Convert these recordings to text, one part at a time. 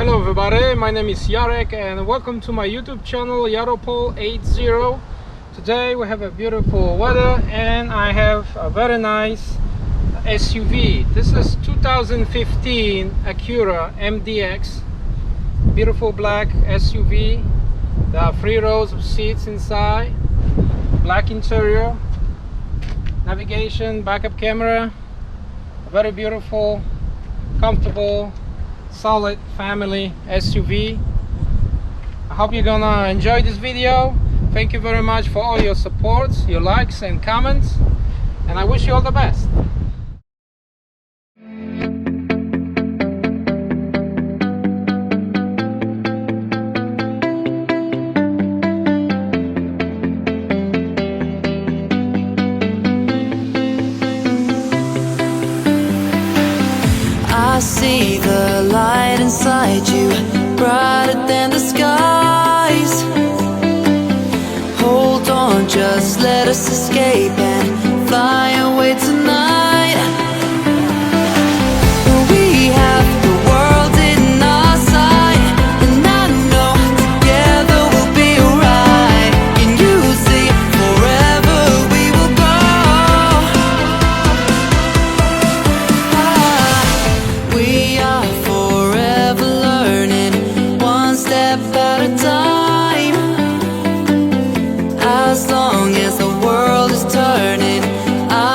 Hello everybody, my name is Jarek and welcome to my YouTube channel Yaropol80. Today we have a beautiful weather and I have a very nice SUV. This is 2015 Acura MDX, beautiful black SUV. There are 3 rows of seats inside, black interior, navigation, backup camera, a very beautiful, comfortable, solid family SUV. I hope you're gonna enjoy this video. Thank you very much for all your support, your likes and comments, and I wish you all the best. I see the light inside you, brighter than the skies. Hold on, just let us escape and fly away tonight. We have the world in our sight, and I know together we'll be alright. Can you see forever we will go? We are forever learning, one step at a time. As long as the world is turning, I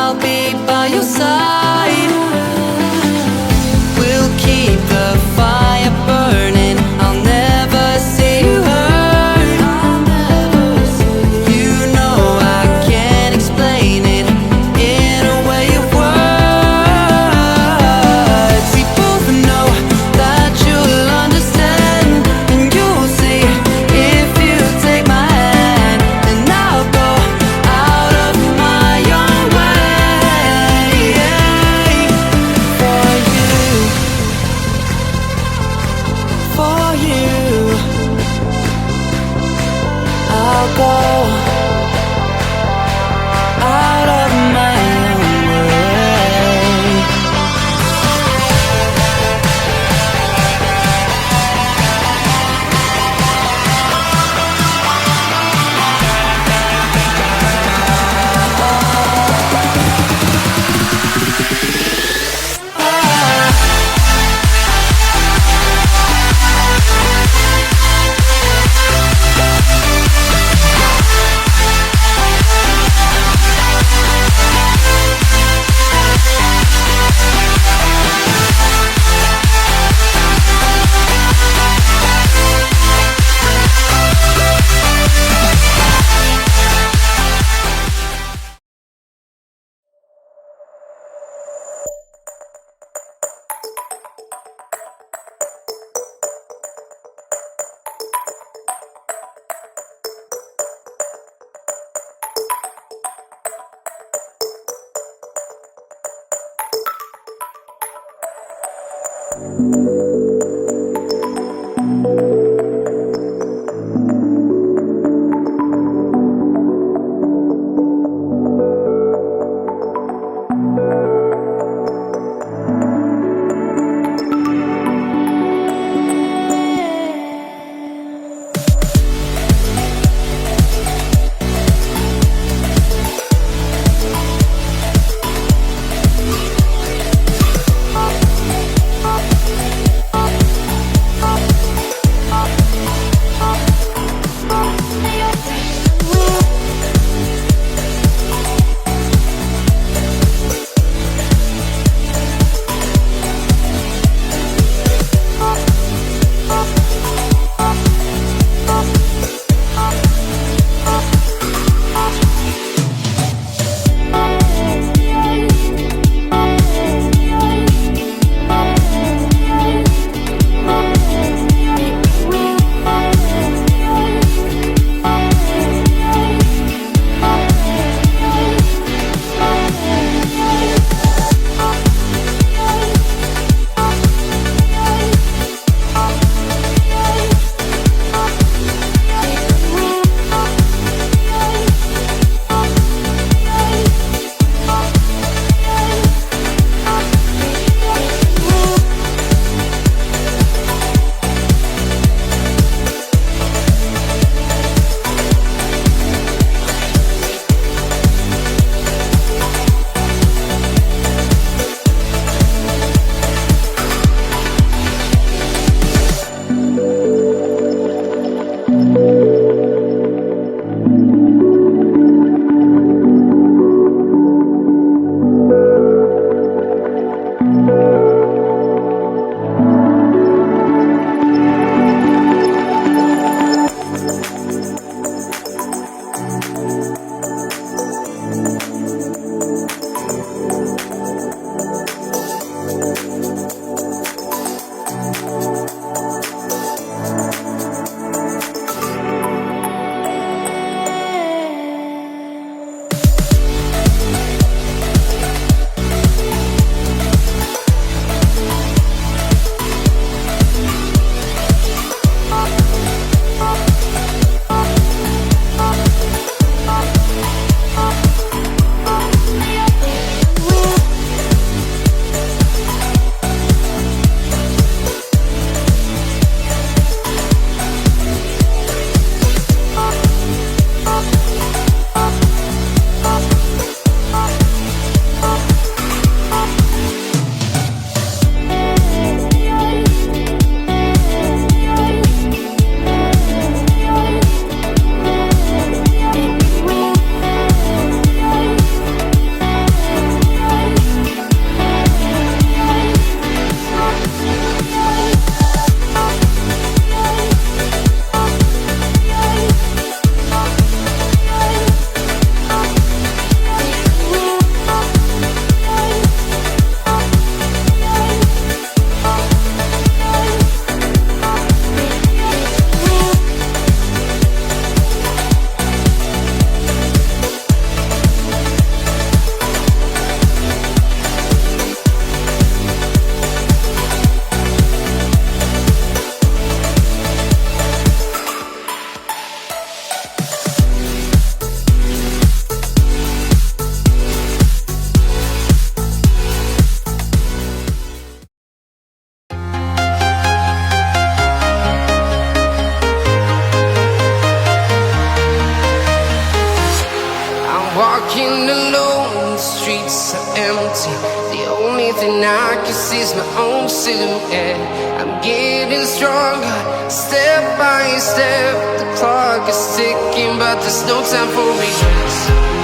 empty. The only thing I can see is my own silhouette. I'm getting stronger, step by step. The clock is ticking, but there's no time for regrets.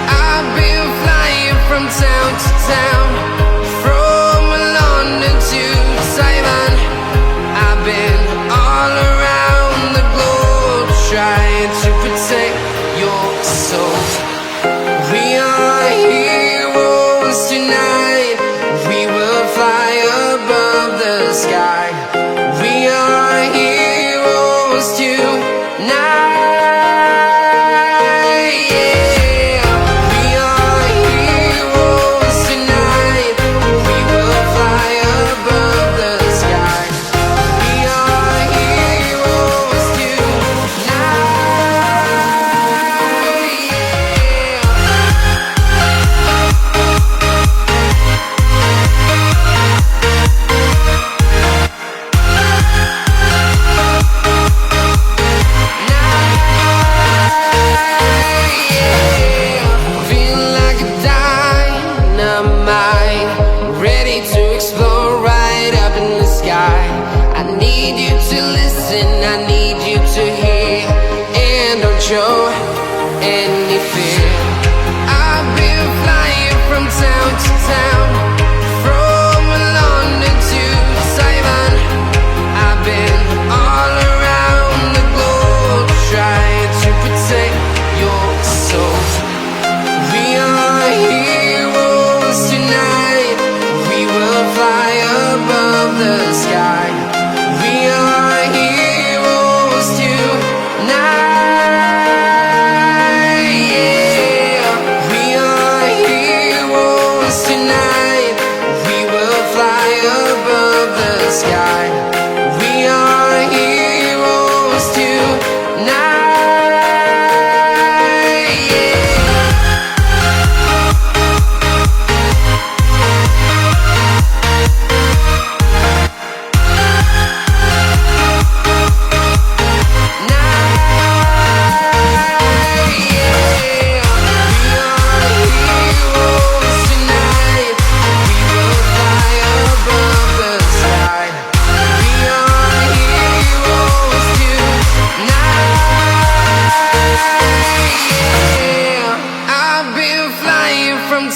I've been flying from town to town, from London to Taiwan. I've been all around the globe, trying to protect your soul. We are heroes tonight. We will fly above the sky. We are heroes tonight. Yeah. We are heroes tonight. We will fly above the sky. We are heroes tonight. Feel like a dynamite, ready to explode right up in the sky. I need you to listen, I need you to hear, and don't show any fear. I've been flying from town to town, from London to Taiwan. I've been all around the globe, trying to protect your soul. We are heroes tonight. We will fly above the sky. We are heroes tonight. Yeah. We are heroes tonight. We will fly above the sky. We are heroes tonight. Yeah.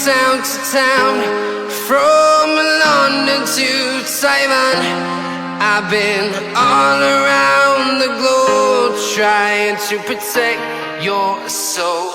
Town to town, from London to Taiwan. I've been all around the globe, trying to protect your soul.